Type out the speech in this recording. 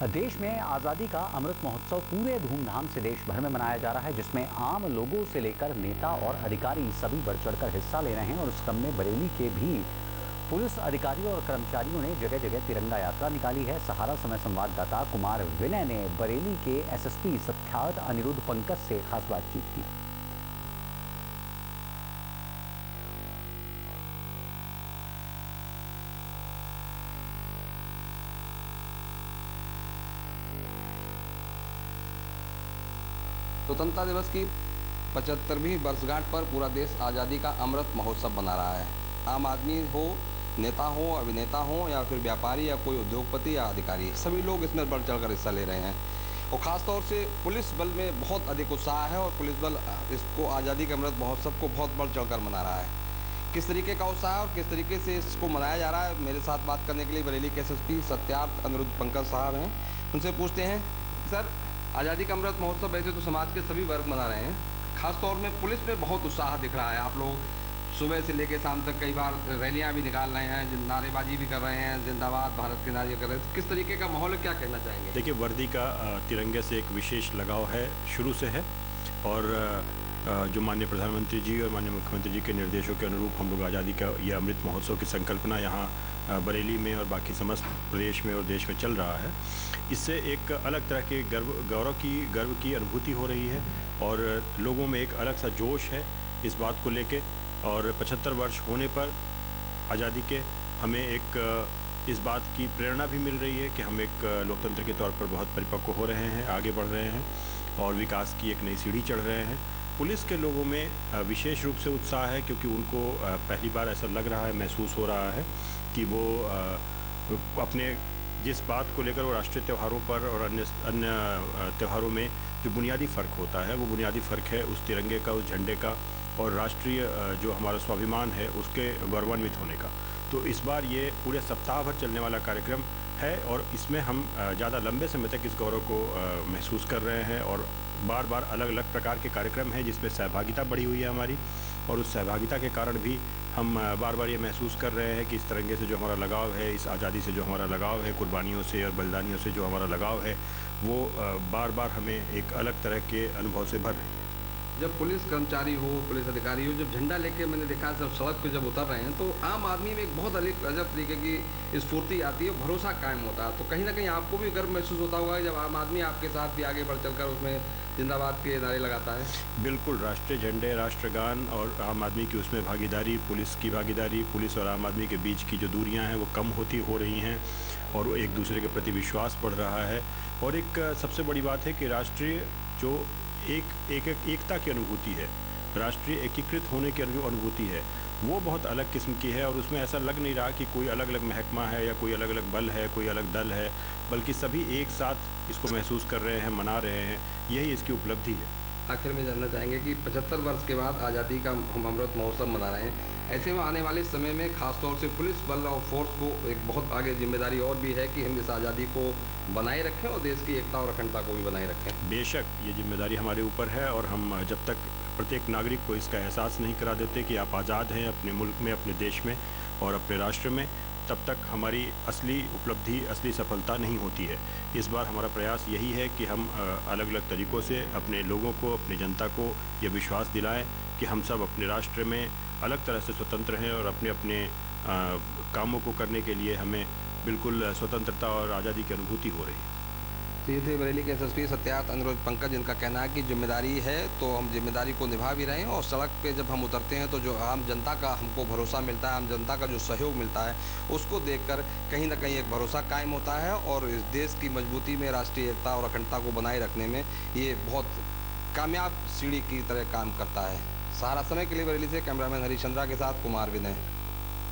देश में आज़ादी का अमृत महोत्सव पूरे धूमधाम से देश भर में मनाया जा रहा है, जिसमें आम लोगों से लेकर नेता और अधिकारी सभी बढ़ चढ़कर हिस्सा ले रहे हैं। और उस क्रम में बरेली के भी पुलिस अधिकारियों और कर्मचारियों ने जगह जगह तिरंगा यात्रा निकाली है। सहारा समय संवाददाता कुमार विनय ने बरेली के एसएसपी सत्यार्थ अनिरुद्ध पंकज से खास बातचीत की। स्वतंत्रता दिवस की 75वीं वर्षगांठ पर पूरा देश आज़ादी का अमृत महोत्सव मना रहा है। आम आदमी हो, नेता हो, अभिनेता हो या फिर व्यापारी या कोई उद्योगपति या अधिकारी, सभी लोग इसमें बढ़ चढ़कर हिस्सा ले रहे हैं। और ख़ासतौर से पुलिस बल में बहुत अधिक उत्साह है और पुलिस बल इसको आज़ादी के अमृत महोत्सव को बहुत बढ़ चढ़कर मना रहा है। किस तरीके का उत्साह है और किस तरीके से इसको मनाया जा रहा है, मेरे साथ बात करने के लिए बरेली के एसएसपी सत्यार्थ अनिरुद्ध पंकज साहब हैं। उनसे पूछते हैं, सर, आज़ादी का अमृत महोत्सव वैसे तो समाज के सभी वर्ग मना रहे हैं, खासतौर में पुलिस में बहुत उत्साह दिख रहा है। आप लोग सुबह से लेकर शाम तक कई बार रैलियां भी निकाल रहे हैं, नारेबाजी भी कर रहे हैं, जिंदाबाद भारत के नारे कर रहे हैं। किस तरीके का माहौल है, क्या कहना चाहेंगे? देखिए, वर्दी का तिरंगे से एक विशेष लगाव है, शुरू से है। और जो माननीय प्रधानमंत्री जी और माननीय मुख्यमंत्री जी के निर्देशों के अनुरूप हम लोग आज़ादी का ये अमृत महोत्सव की संकल्पना यहाँ बरेली में और बाकी समस्त प्रदेश में और देश में चल रहा है। इससे एक अलग तरह के गर्व की अनुभूति हो रही है और लोगों में एक अलग सा जोश है इस बात को लेके। और 75 वर्ष होने पर आज़ादी के हमें एक इस बात की प्रेरणा भी मिल रही है कि हम एक लोकतंत्र के तौर पर बहुत परिपक्व हो रहे हैं, आगे बढ़ रहे हैं और विकास की एक नई सीढ़ी चढ़ रहे हैं। पुलिस के लोगों में विशेष रूप से उत्साह है, क्योंकि उनको पहली बार ऐसा लग रहा है, महसूस हो रहा है कि वो अपने जिस बात को लेकर वो राष्ट्रीय त्योहारों पर और अन्य त्योहारों में जो बुनियादी फ़र्क होता है, वो बुनियादी फ़र्क है उस तिरंगे का, उस झंडे का और राष्ट्रीय जो हमारा स्वाभिमान है उसके गौरवान्वित होने का। तो इस बार ये पूरे सप्ताह भर चलने वाला कार्यक्रम है और इसमें हम ज़्यादा लंबे समय तक इस गौरव को महसूस कर रहे हैं। और बार बार अलग अलग प्रकार के कार्यक्रम हैं जिसमें सहभागिता बढ़ी हुई है हमारी, और उस सहभागिता के कारण भी हम बार बार ये महसूस कर रहे हैं कि इस तिरंगे से जो हमारा लगाव है, इस आज़ादी से जो हमारा लगाव है, कुर्बानियों से और बलिदानियों से जो हमारा लगाव है, वो बार बार हमें एक अलग तरह के अनुभव से भर रहे हैं। जब पुलिस कर्मचारी हो, पुलिस अधिकारी हो, जब झंडा लेके मैंने देखा जब सड़क पे जब उतर रहे हैं, तो आम आदमी में एक बहुत अलग तरीके की स्फूर्ति आती है, भरोसा कायम होता है। तो कहीं ना कहीं आपको भी गर्व महसूस होता होगा जब आम आदमी आपके साथ भी आगे बढ़ चलकर उसमें जिंदाबाद के नारे लगाता है। बिल्कुल, राष्ट्रीय झंडे, राष्ट्रगान और आम आदमी की उसमें भागीदारी, पुलिस की भागीदारी, पुलिस और आम आदमी के बीच की जो दूरियां हैं वो कम हो रही हैं और वो एक दूसरे के प्रति विश्वास बढ़ रहा है। और एक सबसे बड़ी बात है कि राष्ट्रीय जो एकता की अनुभूति है, राष्ट्रीय एकीकृत होने की अनुभूति है, वो बहुत अलग किस्म की है। और उसमें ऐसा लग नहीं रहा कि कोई अलग अलग महकमा है या कोई अलग अलग बल है, कोई अलग दल है, बल्कि सभी एक साथ इसको महसूस कर रहे हैं, मना रहे हैं। यही इसकी उपलब्धि है। आखिर में जानना चाहेंगे कि 75 वर्ष के बाद आज़ादी का हम अमृत महोत्सव मना रहे हैं, ऐसे में आने वाले समय में खासतौर से पुलिस बल और फोर्स को एक बहुत आगे जिम्मेदारी और भी है कि हम इस आज़ादी को बनाए रखें और देश की एकता और अखंडता को भी बनाए रखें। बेशक ये जिम्मेदारी हमारे ऊपर है और हम जब तक प्रत्येक नागरिक को इसका एहसास नहीं करा देते कि आप आज़ाद हैं अपने मुल्क में, अपने देश में और अपने राष्ट्र में, तब तक हमारी असली उपलब्धि, असली सफलता नहीं होती है। इस बार हमारा प्रयास यही है कि हम अलग अलग तरीक़ों से अपने लोगों को, अपनी जनता को ये विश्वास दिलाएं कि हम सब अपने राष्ट्र में अलग तरह से स्वतंत्र हैं और अपने अपने कामों को करने के लिए हमें बिल्कुल स्वतंत्रता और आज़ादी की अनुभूति हो रही है। तो ये थे बरेली के एसएसपी सत्यार्थ अनिरुद्ध पंकज, जिनका कहना है कि जिम्मेदारी है तो हम जिम्मेदारी को निभा भी रहे हैं। और सड़क पे जब हम उतरते हैं तो जो आम जनता का हमको भरोसा मिलता है, आम जनता का जो सहयोग मिलता है, उसको देखकर कहीं ना कहीं एक भरोसा कायम होता है और इस देश की मजबूती में, राष्ट्रीय एकता और अखंडता को बनाए रखने में ये बहुत कामयाब सीढ़ी की तरह काम करता है। सहारा समय के लिए बरेली से कैमरामैन हरीश चंद्रा के साथ कुमार विनय।